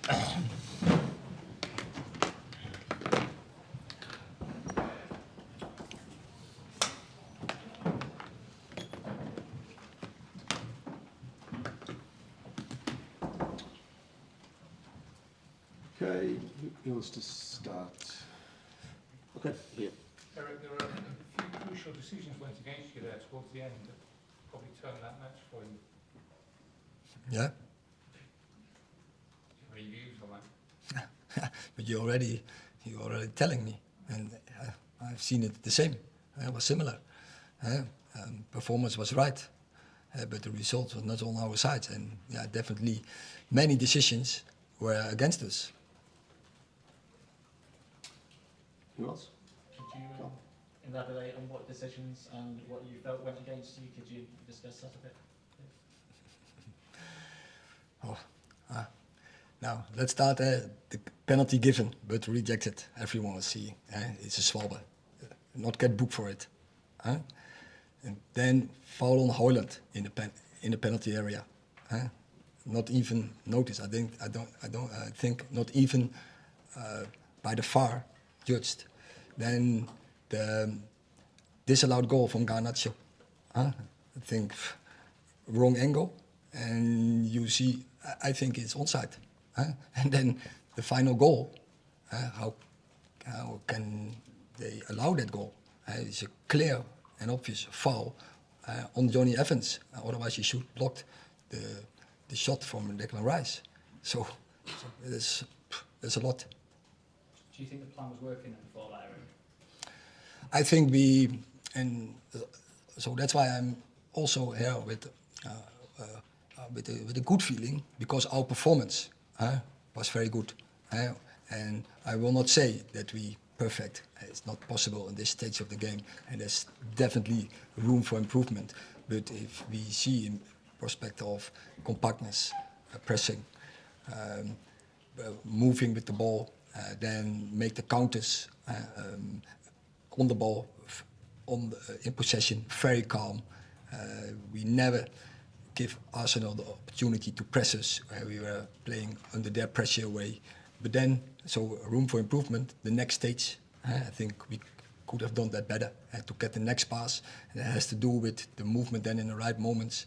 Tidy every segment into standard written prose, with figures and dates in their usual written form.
Okay, who wants to start? Okay, here. Eric, there were a few crucial decisions went against you there towards the end that probably turned that match for you. Yeah. Any views on that? But you're already telling me, and I've seen it the same. It was similar. Performance was right, but the result was not on our side. And yeah, definitely, many decisions were against us. Who else? Could you elaborate on what decisions and what you felt went against you? Could you discuss that a bit? Now, let's start the penalty given, but rejected. Everyone was seeing. It's a swabber. Not get booked for it. And then foul on Højlund in the penalty area. Not even noticed. I think not even by the VAR judged. Then the disallowed goal from Garnacho. I think wrong angle, and you see. I think it's onside. And then the final goal. How can they allow that goal? It's a clear and obvious foul on Johnny Evans. Otherwise, he should block the shot from Declan Rice. So there's a lot. Do you think the plan was working before that, Eric? I think so that's why I'm also here with a good feeling, because our performance was very good. And I will not say that we perfect. It's not possible in this stage of the game, and there's definitely room for improvement. But if we see in prospect of compactness, pressing, moving with the ball, then make the counters on the ball, in possession, very calm. We never give Arsenal the opportunity to press us, where we were playing under their pressure way. But then, so room for improvement. The next stage, I think we could have done that better, to get the next pass. And it has to do with the movement then in the right moments.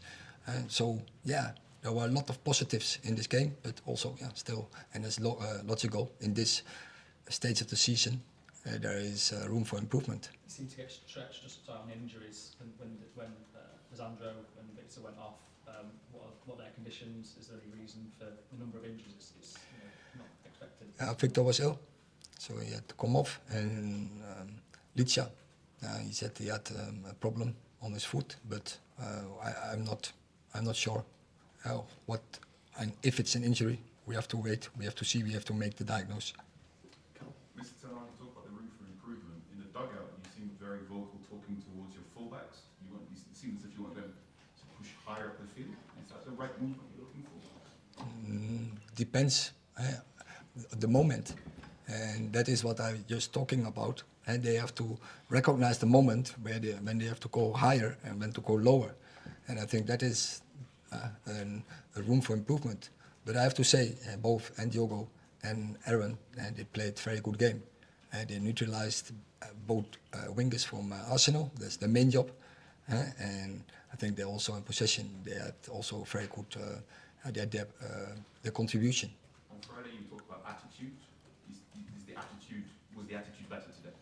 So yeah, there were a lot of positives in this game, but also still, and it's logical in this stage of the season, there is room for improvement. You seem to get stretched just on injuries when Lisandro and Victor went off. What are their conditions? Is there any reason for the number of injuries? It's not expected. Victor was ill, so he had to come off. And Licha, he said he had a problem on his foot, but I'm not sure what. And if it's an injury, we have to wait. We have to see. We have to make the diagnosis. Mr. Turner, you talk about the room for improvement. In the dugout, you seemed very vocal talking towards your fullbacks. It seems as if you want them to push higher up the field. Is that the right movement you're looking for? Depends the moment, and that is what I was just talking about. And they have to recognize the moment when they have to go higher and when to go lower. And I think that is a room for improvement. But I have to say, both Diogo and Aaron, they played very good game. They neutralized both wingers from Arsenal. That's the main job. And I think they're also in possession. They had also very good their contribution. On Friday, you talked about attitude. Was the attitude better today?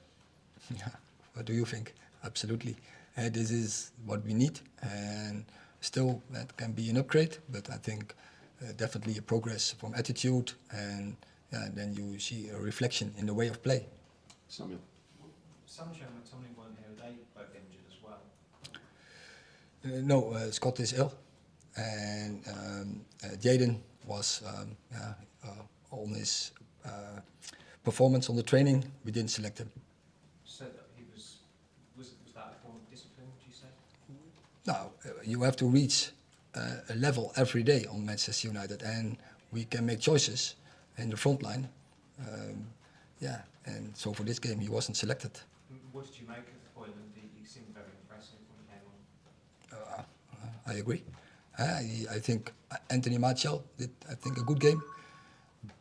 Yeah. What do you think? Absolutely. This is what we need, and still that can be an upgrade. But I think definitely a progress from attitude, and then you see a reflection in the way of play. Samuel. Sancho and McTominay weren't here. They both injured as well. No, Scott is ill, and Jaden was on his performance on the training. We didn't select him. So that he was that a form of discipline, would you say? No, you have to reach a level every day on Manchester United, and we can make choices in the front line. And so for this game he wasn't selected. What did you make of Højlund? He seemed very impressive when he came on. I agree. I think Anthony Martial did, I think, a good game.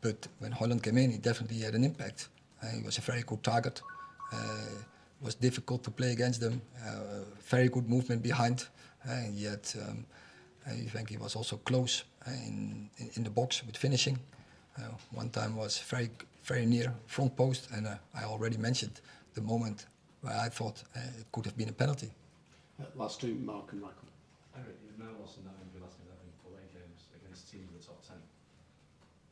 But when Højlund came in, he definitely had an impact. He was a very good target. It was difficult to play against them. Very good movement behind. Yet I think he was also close in the box with finishing. One time was very near front post, and I already mentioned the moment where I thought it could have been a penalty. Last two, Mark and Michael. Henry, you've now lost in that in your last 11 away games against teams in the top 10. I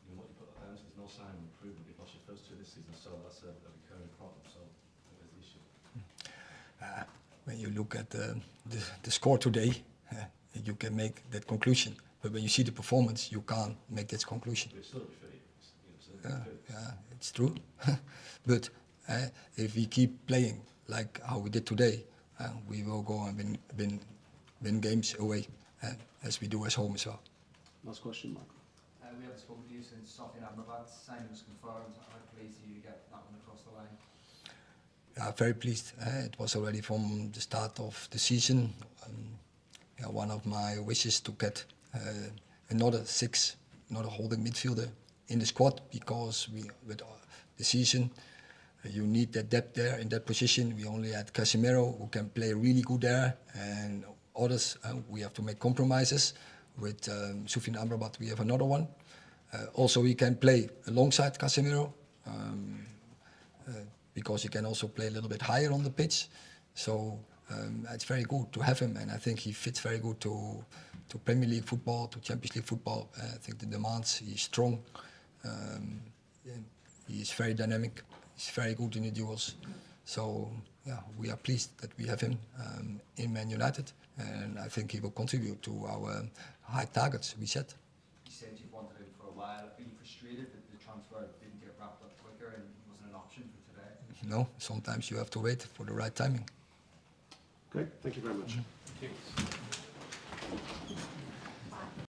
mean, what you put that down to, there's no sign of improvement. You've lost your first two this season, so that's a recurring problem. So where's the issue? When you look at the score today, you can make that conclusion. But when you see the performance, you can't make that conclusion. But it's still a defeat. Yeah, it's true. But if we keep playing like how we did today, we will go and win games away, as we do as home as well. Last question, Michael. We haven't spoken to you since Sancho Amrabat signing was confirmed. How pleased are you to get that one across the line? Yeah, very pleased. It was already from the start of the season. One of my wishes to get another holding midfielder in the squad, because with the season you need that depth there in that position. We only had Casemiro, who can play really good there, and others we have to make compromises. With Soufiane Amrabat we have another one. Also he can play alongside Casemiro, because he can also play a little bit higher on the pitch. So it's very good to have him, and I think he fits very good to Premier League football, to Champions League football. I think the demands, he's strong, he is very dynamic, he's very good in the duels. So yeah, we are pleased that we have him in Man United, and I think he will contribute to our high targets we set. You said you've wanted him for a while. Are you frustrated that the transfer didn't get wrapped up quicker and wasn't an option for today? No, sometimes you have to wait for the right timing. Okay, thank you very much. Thank you.